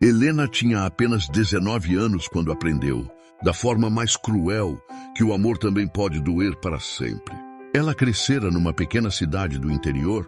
Helena tinha apenas 19 anos quando aprendeu, da forma mais cruel, que o amor também pode doer para sempre. Ela crescera numa pequena cidade do interior,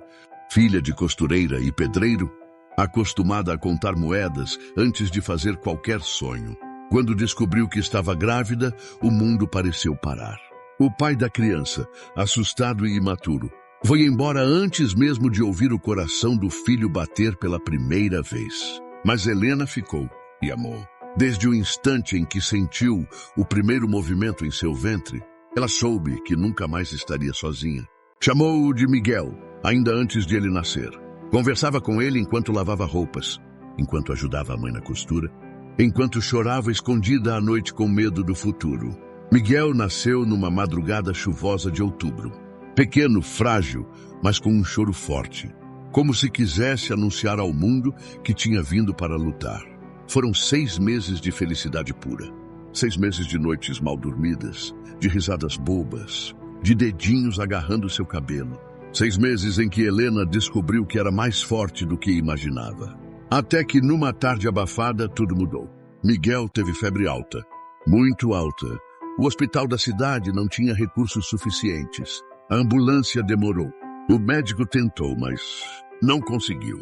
filha de costureira e pedreiro, acostumada a contar moedas antes de fazer qualquer sonho. Quando descobriu que estava grávida, o mundo pareceu parar. O pai da criança, assustado e imaturo, foi embora antes mesmo de ouvir o coração do filho bater pela primeira vez. Mas Helena ficou e amou. Desde o instante em que sentiu o primeiro movimento em seu ventre, ela soube que nunca mais estaria sozinha. Chamou-o de Miguel, ainda antes de ele nascer. Conversava com ele enquanto lavava roupas, enquanto ajudava a mãe na costura, enquanto chorava escondida à noite com medo do futuro. Miguel nasceu numa madrugada chuvosa de outubro. Pequeno, frágil, mas com um choro forte, como se quisesse anunciar ao mundo que tinha vindo para lutar. Foram 6 meses de felicidade pura. 6 meses de noites mal dormidas, de risadas bobas, de dedinhos agarrando seu cabelo. 6 meses em que Helena descobriu que era mais forte do que imaginava. Até que numa tarde abafada tudo mudou. Miguel teve febre alta, muito alta. O hospital da cidade não tinha recursos suficientes. A ambulância demorou. O médico tentou, mas não conseguiu.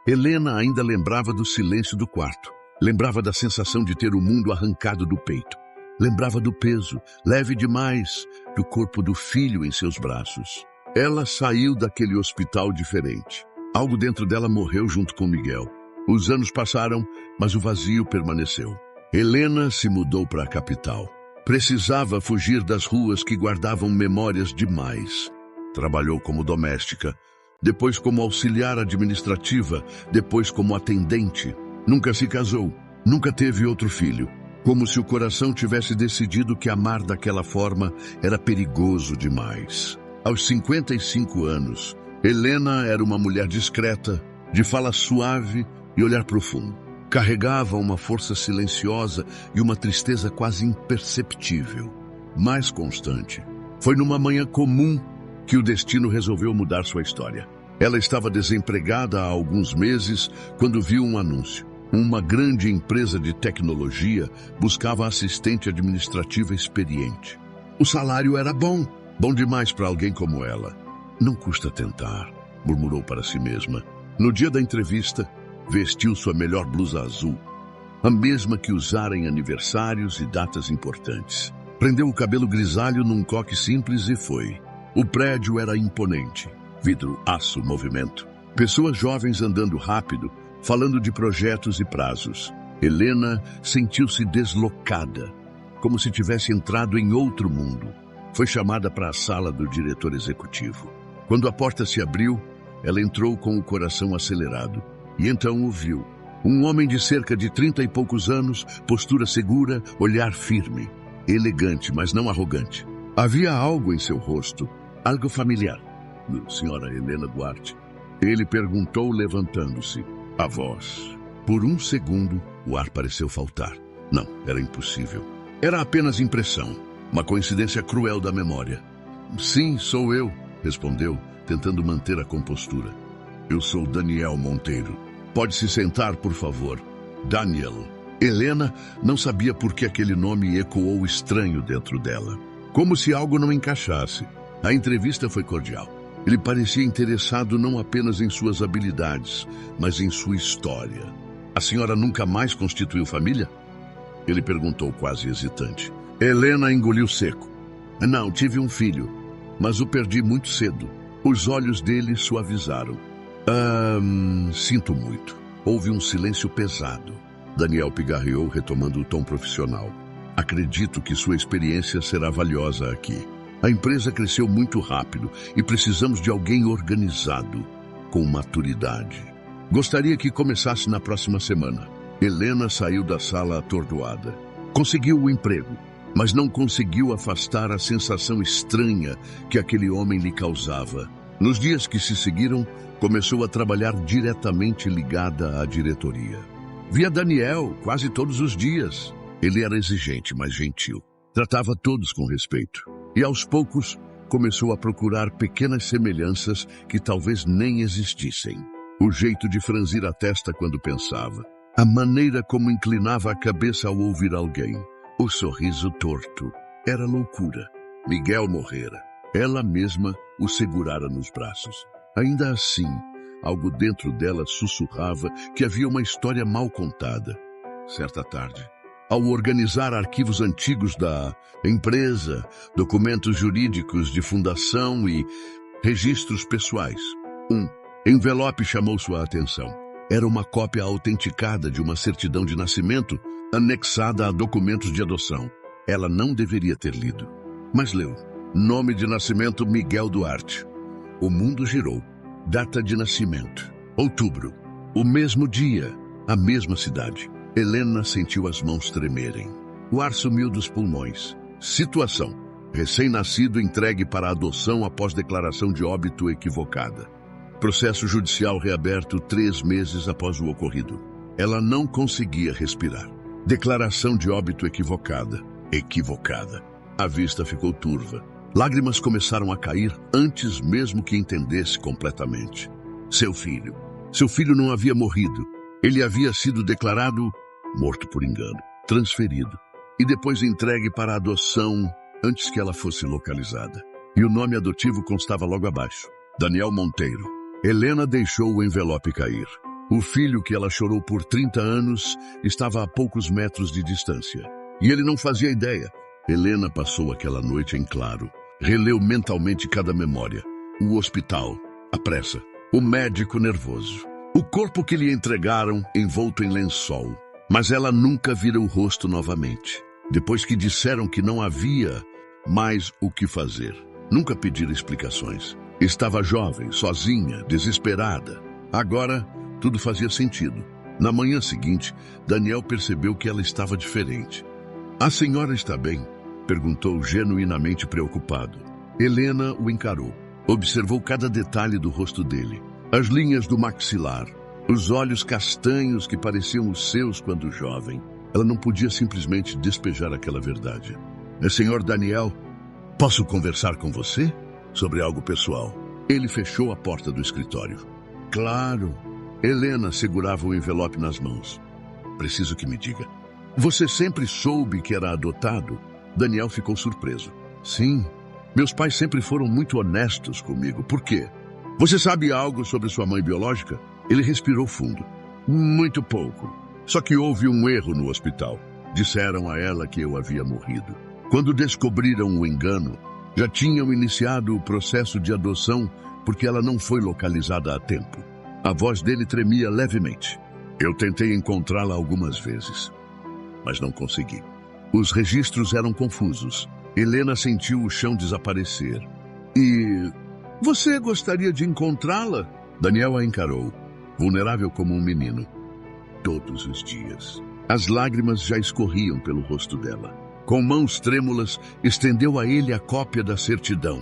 Helena ainda lembrava do silêncio do quarto. Lembrava da sensação de ter o mundo arrancado do peito. Lembrava do peso, leve demais, do corpo do filho em seus braços. Ela saiu daquele hospital diferente. Algo dentro dela morreu junto com Miguel. Os anos passaram, mas o vazio permaneceu. Helena se mudou para a capital. Precisava fugir das ruas que guardavam memórias demais. Trabalhou como doméstica, depois como auxiliar administrativa, depois como atendente. Nunca se casou, nunca teve outro filho. Como se o coração tivesse decidido que amar daquela forma era perigoso demais. Aos 55 anos, Helena era uma mulher discreta, de fala suave e olhar profundo. Carregava uma força silenciosa e uma tristeza quase imperceptível, mais constante. Foi numa manhã comum que o destino resolveu mudar sua história. Ela estava desempregada há alguns meses quando viu um anúncio. Uma grande empresa de tecnologia buscava assistente administrativa experiente. O salário era bom demais para alguém como ela. Não custa tentar, murmurou para si mesma. No dia da entrevista, vestiu sua melhor blusa azul, a mesma que usara em aniversários e datas importantes. Prendeu o cabelo grisalho num coque simples e foi. O prédio era imponente. Vidro, aço, movimento. Pessoas jovens andando rápido, falando de projetos e prazos. Helena sentiu-se deslocada, como se tivesse entrado em outro mundo. Foi chamada para a sala do diretor executivo. Quando a porta se abriu, ela entrou com o coração acelerado. E então o viu. Um homem de cerca de 30 e poucos anos, postura segura, olhar firme. Elegante, mas não arrogante. Havia algo em seu rosto, algo familiar. Senhora Helena Duarte. Ele perguntou levantando-se. A voz. Por um segundo, o ar pareceu faltar. Não, era impossível. Era apenas impressão, uma coincidência cruel da memória. Sim, sou eu, respondeu, tentando manter a compostura. Eu sou Daniel Monteiro. Pode se sentar, por favor. Daniel. Helena não sabia por que aquele nome ecoou estranho dentro dela. Como se algo não encaixasse. A entrevista foi cordial. Ele parecia interessado não apenas em suas habilidades, mas em sua história. A senhora nunca mais constituiu família? Ele perguntou quase hesitante. Helena engoliu seco. Não, tive um filho, mas o perdi muito cedo. Os olhos dele suavizaram. Sinto muito. Houve um silêncio pesado. Daniel pigarreou, retomando o tom profissional. Acredito que sua experiência será valiosa aqui. A empresa cresceu muito rápido e precisamos de alguém organizado, com maturidade. Gostaria que começasse na próxima semana. Helena saiu da sala atordoada. Conseguiu o emprego, mas não conseguiu afastar a sensação estranha que aquele homem lhe causava. Nos dias que se seguiram, começou a trabalhar diretamente ligada à diretoria. Via Daniel quase todos os dias. Ele era exigente, mas gentil. Tratava todos com respeito. E aos poucos, começou a procurar pequenas semelhanças que talvez nem existissem. O jeito de franzir a testa quando pensava. A maneira como inclinava a cabeça ao ouvir alguém, o sorriso torto, era loucura. Miguel morrera. Ela mesma o segurara nos braços. Ainda assim, algo dentro dela sussurrava que havia uma história mal contada. Certa tarde, ao organizar arquivos antigos da empresa, documentos jurídicos de fundação e registros pessoais, um envelope chamou sua atenção. Era uma cópia autenticada de uma certidão de nascimento anexada a documentos de adoção. Ela não deveria ter lido, mas leu. Nome de nascimento Miguel Duarte. O mundo girou. Data de nascimento: outubro. O mesmo dia, a mesma cidade. Helena sentiu as mãos tremerem. O ar sumiu dos pulmões. Situação: recém-nascido entregue para adoção após declaração de óbito equivocada. Processo judicial reaberto 3 meses após o ocorrido. Ela não conseguia respirar. Declaração de óbito equivocada. Equivocada. A vista ficou turva. Lágrimas começaram a cair antes mesmo que entendesse completamente. Seu filho. Seu filho não havia morrido. Ele havia sido declarado morto por engano, transferido e depois entregue para adoção antes que ela fosse localizada. E o nome adotivo constava logo abaixo: Daniel Monteiro. Helena deixou o envelope cair. O filho que ela chorou por 30 anos estava a poucos metros de distância. E ele não fazia ideia. Helena passou aquela noite em claro. Releu mentalmente cada memória. O hospital, a pressa, o médico nervoso, o corpo que lhe entregaram envolto em lençol. Mas ela nunca vira o rosto novamente. Depois que disseram que não havia mais o que fazer. Nunca pediram explicações. Estava jovem, sozinha, desesperada. Agora, tudo fazia sentido. Na manhã seguinte, Daniel percebeu que ela estava diferente. "A senhora está bem?" perguntou genuinamente preocupado. Helena o encarou. Observou cada detalhe do rosto dele. As linhas do maxilar, os olhos castanhos que pareciam os seus quando jovem. Ela não podia simplesmente despejar aquela verdade. "Senhor Daniel, posso conversar com você sobre algo pessoal?" Ele fechou a porta do escritório. "Claro." Helena segurava o envelope nas mãos. "Preciso que me diga. Você sempre soube que era adotado?" Daniel ficou surpreso. "Sim. Meus pais sempre foram muito honestos comigo. Por quê? Você sabe algo sobre sua mãe biológica?" Ele respirou fundo. "Muito pouco. Só que houve um erro no hospital. Disseram a ela que eu havia morrido. Quando descobriram o engano, já tinham iniciado o processo de adoção porque ela não foi localizada a tempo." A voz dele tremia levemente. "Eu tentei encontrá-la algumas vezes, mas não consegui." Os registros eram confusos. Helena sentiu o chão desaparecer. "E você gostaria de encontrá-la?" Daniel a encarou, vulnerável como um menino. Todos os dias. As lágrimas já escorriam pelo rosto dela. Com mãos trêmulas, estendeu a ele a cópia da certidão.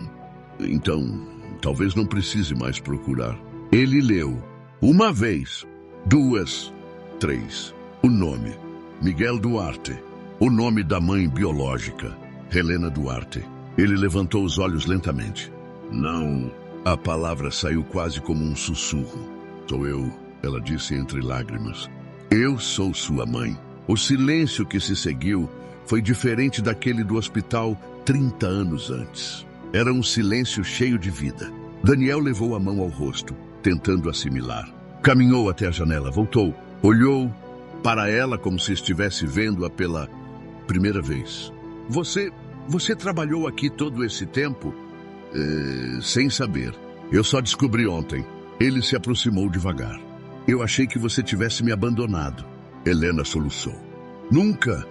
"Então, talvez não precise mais procurar." Ele leu. 1 vez, 2, 3. O nome: Miguel Duarte. O nome da mãe biológica: Helena Duarte. Ele levantou os olhos lentamente. "Não." A palavra saiu quase como um sussurro. "Sou eu," ela disse entre lágrimas. "Eu sou sua mãe." O silêncio que se seguiu foi diferente daquele do hospital 30 anos antes. Era um silêncio cheio de vida. Daniel levou a mão ao rosto, tentando assimilar. Caminhou até a janela, voltou, olhou para ela como se estivesse vendo-a pela primeira vez. Você trabalhou aqui todo esse tempo?" Sem saber. Eu só descobri ontem." Ele se aproximou devagar. "Eu achei que você tivesse me abandonado." Helena soluçou. Nunca.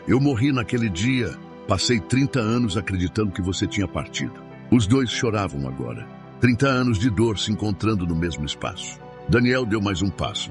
Eu morri naquele dia. Passei 30 anos acreditando que você tinha partido." Os dois choravam agora. 30 anos de dor se encontrando no mesmo espaço. Daniel deu mais um passo.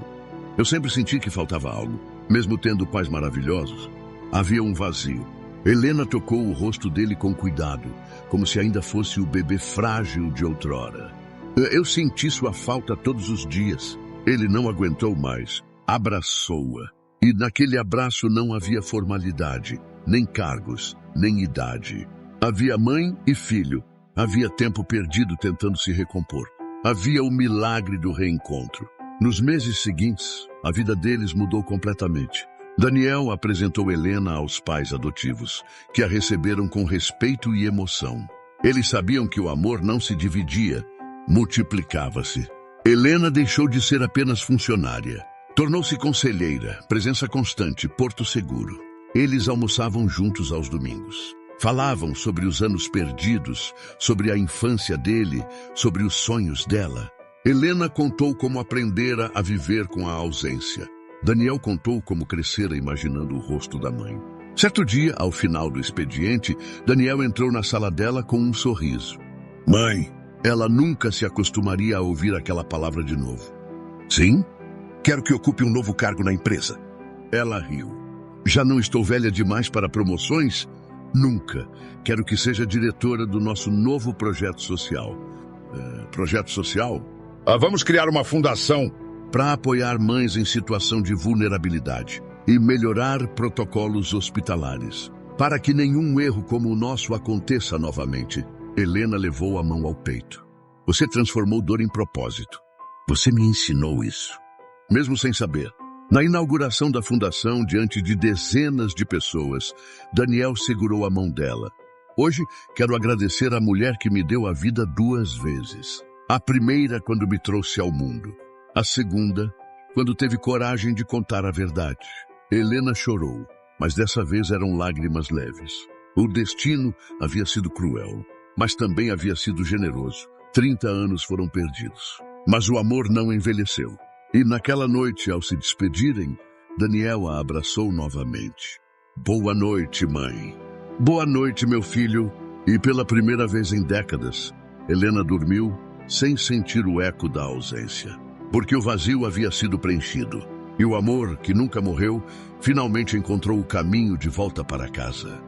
"Eu sempre senti que faltava algo. Mesmo tendo pais maravilhosos, havia um vazio." Helena tocou o rosto dele com cuidado, como se ainda fosse o bebê frágil de outrora. "Eu senti sua falta todos os dias." Ele não aguentou mais. Abraçou-a. E naquele abraço não havia formalidade, nem cargos, nem idade. Havia mãe e filho. Havia tempo perdido tentando se recompor. Havia o milagre do reencontro. Nos meses seguintes, a vida deles mudou completamente. Daniel apresentou Helena aos pais adotivos, que a receberam com respeito e emoção. Eles sabiam que o amor não se dividia, multiplicava-se. Helena deixou de ser apenas funcionária. Tornou-se conselheira, presença constante, porto seguro. Eles almoçavam juntos aos domingos. Falavam sobre os anos perdidos, sobre a infância dele, sobre os sonhos dela. Helena contou como aprendera a viver com a ausência. Daniel contou como crescera imaginando o rosto da mãe. Certo dia, ao final do expediente, Daniel entrou na sala dela com um sorriso. Mãe, ela nunca se acostumaria a ouvir aquela palavra de novo. Sim? Quero que ocupe um novo cargo na empresa. Ela riu. Já não estou velha demais para promoções? Nunca. Quero que seja diretora do nosso novo projeto social. Projeto social? Vamos criar uma fundação para apoiar mães em situação de vulnerabilidade e melhorar protocolos hospitalares, para que nenhum erro como o nosso aconteça novamente. Helena levou a mão ao peito. Você transformou dor em propósito. Você me ensinou isso. Mesmo sem saber. Na inauguração da fundação, diante de dezenas de pessoas, Daniel segurou a mão dela. Hoje, quero agradecer à mulher que me deu a vida 2 vezes. A primeira, quando me trouxe ao mundo. A segunda, quando teve coragem de contar a verdade. Helena chorou, mas dessa vez eram lágrimas leves. O destino havia sido cruel, mas também havia sido generoso. 30 anos foram perdidos. Mas o amor não envelheceu. E naquela noite, ao se despedirem, Daniel a abraçou novamente. Boa noite, mãe. Boa noite, meu filho. E pela primeira vez em décadas, Helena dormiu sem sentir o eco da ausência. Porque o vazio havia sido preenchido. E o amor, que nunca morreu, finalmente encontrou o caminho de volta para casa.